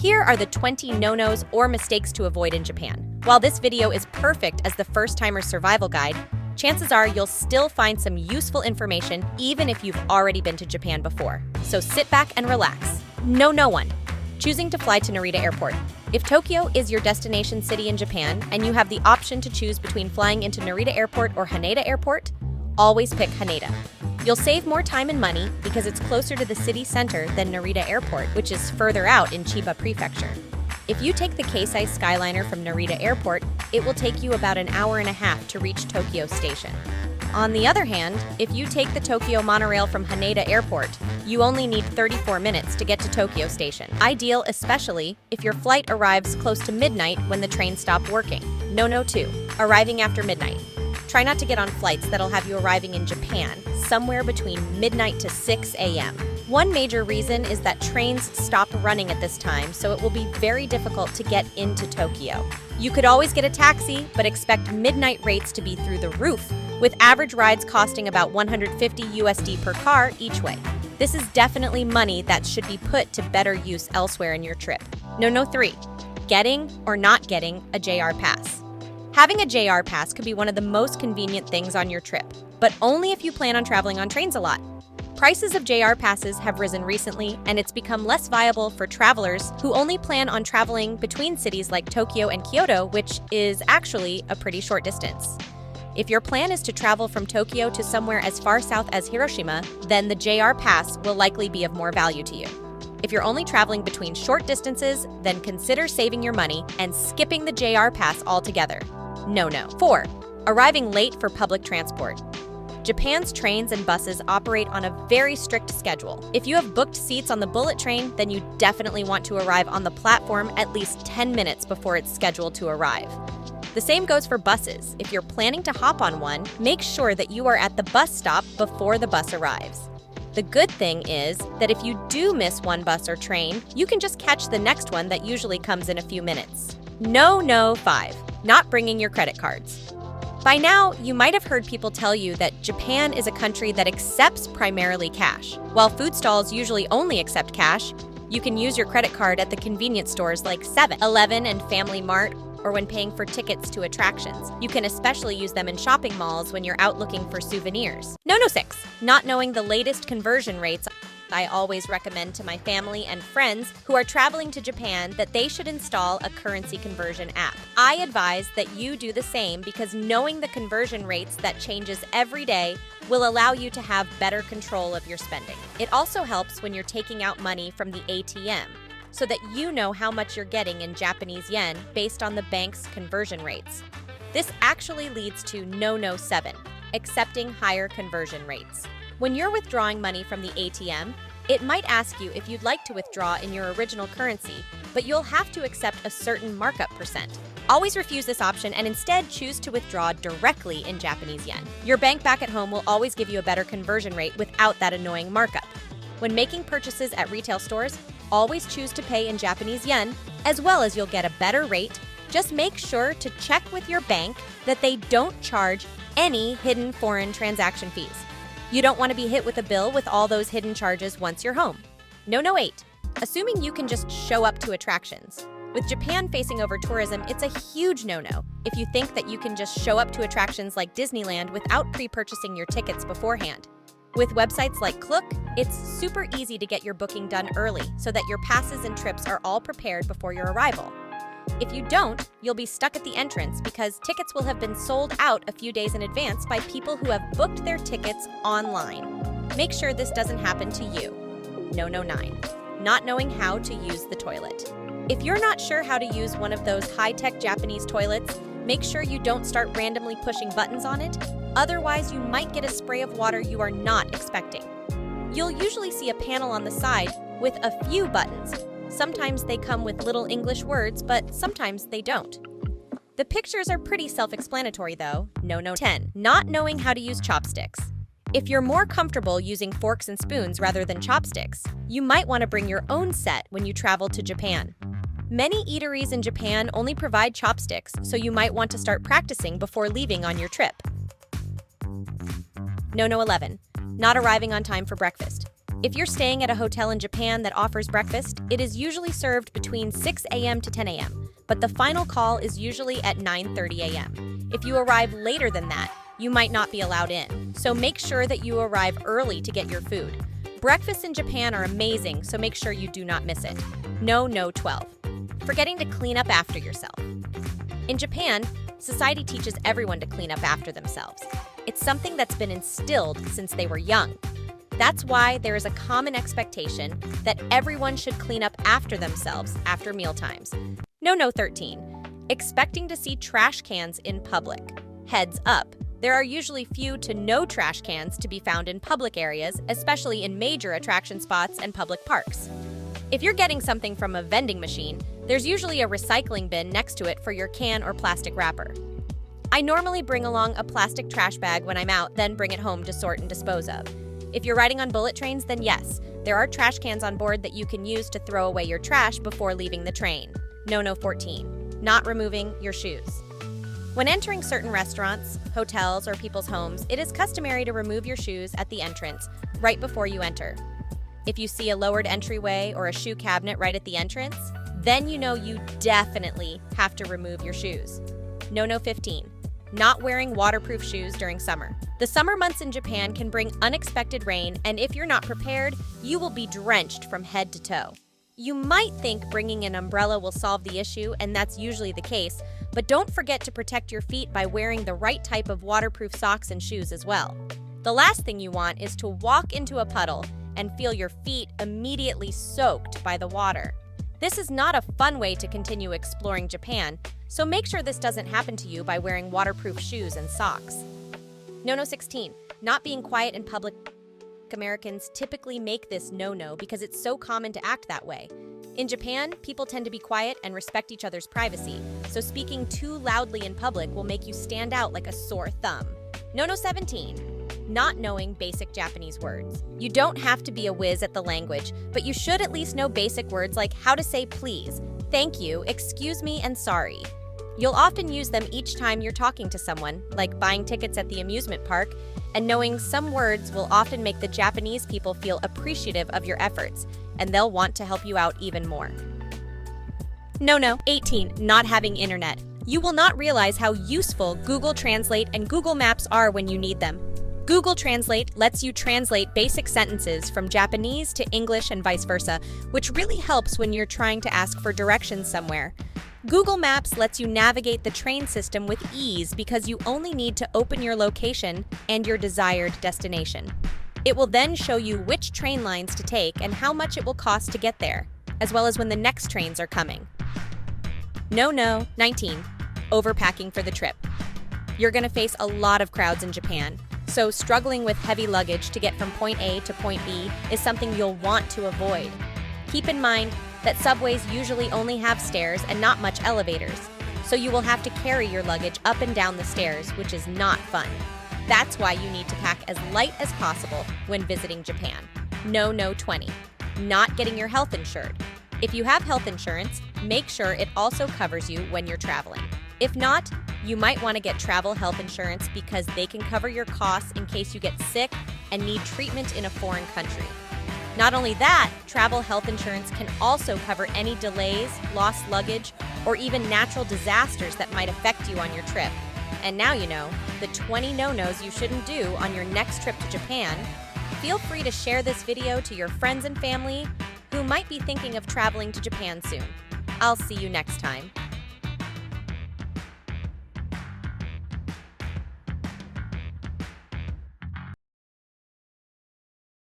Here are the 20 no-nos or mistakes to avoid in Japan. While this video is perfect as the first-timer survival guide, chances are you'll still find some useful information even if you've already been to Japan before. So sit back and relax. No 1. Choosing to fly to Narita Airport. If Tokyo is your destination city in Japan and you have the option to choose between flying into Narita Airport or Haneda Airport, always pick Haneda. You'll save more time and money because it's closer to the city center than Narita Airport, which is further out in Chiba Prefecture. If you take the Keisai Skyliner from Narita Airport, it will take you about an hour and a half to reach Tokyo Station. On the other hand, if you take the Tokyo monorail from Haneda Airport, you only need 34 minutes to get to Tokyo Station. Ideal especially if your flight arrives close to midnight when the train stopped working. No 2. Arriving after midnight. Try not to get on flights that'll have you arriving in Japan somewhere between midnight to 6 a.m. One major reason is that trains stop running at this time, so it will be very difficult to get into Tokyo. You could always get a taxi, but expect midnight rates to be through the roof, with average rides costing about 150 USD per car each way. This is definitely money that should be put to better use elsewhere in your trip. No 3. Getting or not getting a JR pass. Having a JR pass could be one of the most convenient things on your trip, but only if you plan on traveling on trains a lot. Prices of JR passes have risen recently, and it's become less viable for travelers who only plan on traveling between cities like Tokyo and Kyoto, which is actually a pretty short distance. If your plan is to travel from Tokyo to somewhere as far south as Hiroshima, then the JR pass will likely be of more value to you. If you're only traveling between short distances, then consider saving your money and skipping the JR pass altogether. No. 4. Arriving late for public transport. Japan's trains and buses operate on a very strict schedule. If you have booked seats on the bullet train, then you definitely want to arrive on the platform at least 10 minutes before it's scheduled to arrive. The same goes for buses. If you're planning to hop on one, make sure that you are at the bus stop before the bus arrives. The good thing is that if you do miss one bus or train, you can just catch the next one that usually comes in a few minutes. No 5. Not bringing your credit cards. By now, you might have heard people tell you that Japan is a country that accepts primarily cash. While food stalls usually only accept cash, you can use your credit card at the convenience stores like 7-Eleven and Family Mart, or when paying for tickets to attractions. You can especially use them in shopping malls when you're out looking for souvenirs. No 6. Not knowing the latest conversion rates. I always recommend to my family and friends who are traveling to Japan that they should install a currency conversion app. I advise that you do the same because knowing the conversion rates that changes every day will allow you to have better control of your spending. It also helps when you're taking out money from the ATM, so that you know how much you're getting in Japanese yen based on the bank's conversion rates. This actually leads to no 7, accepting higher conversion rates. When you're withdrawing money from the ATM, it might ask you if you'd like to withdraw in your original currency, but you'll have to accept a certain markup percent. Always refuse this option and instead choose to withdraw directly in Japanese yen. Your bank back at home will always give you a better conversion rate without that annoying markup. When making purchases at retail stores, always choose to pay in Japanese yen, as well as you'll get a better rate. Just make sure to check with your bank that they don't charge any hidden foreign transaction fees. You don't want to be hit with a bill with all those hidden charges once you're home. No 8. Assuming you can just show up to attractions. With Japan facing over tourism, it's a huge no-no if you think that you can just show up to attractions like Disneyland without pre-purchasing your tickets beforehand. With websites like Klook, it's super easy to get your booking done early so that your passes and trips are all prepared before your arrival. If you don't, you'll be stuck at the entrance because tickets will have been sold out a few days in advance by people who have booked their tickets online. Make sure this doesn't happen to you. No 9. Not knowing how to use the toilet. If you're not sure how to use one of those high-tech Japanese toilets, make sure you don't start randomly pushing buttons on it. Otherwise, you might get a spray of water you are not expecting. You'll usually see a panel on the side with a few buttons. Sometimes they come with little English words, but sometimes they don't. The pictures are pretty self-explanatory though. No 10. Not knowing how to use chopsticks. If you're more comfortable using forks and spoons rather than chopsticks, you might want to bring your own set when you travel to Japan. Many eateries in Japan only provide chopsticks, so you might want to start practicing before leaving on your trip. No 11. Not arriving on time for breakfast. If you're staying at a hotel in Japan that offers breakfast, it is usually served between 6 a.m. to 10 a.m., but the final call is usually at 9:30 a.m. If you arrive later than that, you might not be allowed in, so make sure that you arrive early to get your food. Breakfasts in Japan are amazing, so make sure you do not miss it. No 12. Forgetting to clean up after yourself. In Japan, society teaches everyone to clean up after themselves. It's something that's been instilled since they were young. That's why there is a common expectation that everyone should clean up after themselves after mealtimes. No 13. Expecting to see trash cans in public. Heads up, there are usually few to no trash cans to be found in public areas, especially in major attraction spots and public parks. If you're getting something from a vending machine, there's usually a recycling bin next to it for your can or plastic wrapper. I normally bring along a plastic trash bag when I'm out, then bring it home to sort and dispose of. If you're riding on bullet trains, then yes, there are trash cans on board that you can use to throw away your trash before leaving the train. No 14. Not removing your shoes. When entering certain restaurants, hotels, or people's homes, it is customary to remove your shoes at the entrance, right before you enter. If you see a lowered entryway or a shoe cabinet right at the entrance, then you know you definitely have to remove your shoes. No 15. Not wearing waterproof shoes during summer. The summer months in Japan can bring unexpected rain, and if you're not prepared, you will be drenched from head to toe. You might think bringing an umbrella will solve the issue, and that's usually the case, but don't forget to protect your feet by wearing the right type of waterproof socks and shoes as well. The last thing you want is to walk into a puddle and feel your feet immediately soaked by the water. This is not a fun way to continue exploring Japan, so make sure this doesn't happen to you by wearing waterproof shoes and socks. No 16. Not being quiet in public. Americans typically make this no because it's so common to act that way. In Japan, people tend to be quiet and respect each other's privacy, so speaking too loudly in public will make you stand out like a sore thumb. No 17. Not knowing basic Japanese words. You don't have to be a whiz at the language, but you should at least know basic words like how to say please, thank you, excuse me, and sorry. You'll often use them each time you're talking to someone, like buying tickets at the amusement park, and knowing some words will often make the Japanese people feel appreciative of your efforts, and they'll want to help you out even more. No 18. Not having internet. You will not realize how useful Google Translate and Google Maps are when you need them. Google Translate lets you translate basic sentences from Japanese to English and vice versa, which really helps when you're trying to ask for directions somewhere. Google Maps lets you navigate the train system with ease because you only need to open your location and your desired destination. It will then show you which train lines to take and how much it will cost to get there, as well as when the next trains are coming. No 19. Overpacking for the trip. You're going to face a lot of crowds in Japan, so struggling with heavy luggage to get from point A to point B is something you'll want to avoid. Keep in mind that subways usually only have stairs and not much elevators, so you will have to carry your luggage up and down the stairs, which is not fun. That's why you need to pack as light as possible when visiting Japan. No 20. Not getting your health insured. If you have health insurance, make sure it also covers you when you're traveling. If not, you might want to get travel health insurance because they can cover your costs in case you get sick and need treatment in a foreign country. Not only that, travel health insurance can also cover any delays, lost luggage, or even natural disasters that might affect you on your trip. And now you know the 20 no-nos you shouldn't do on your next trip to Japan. Feel free to share this video to your friends and family who might be thinking of traveling to Japan soon. I'll see you next time.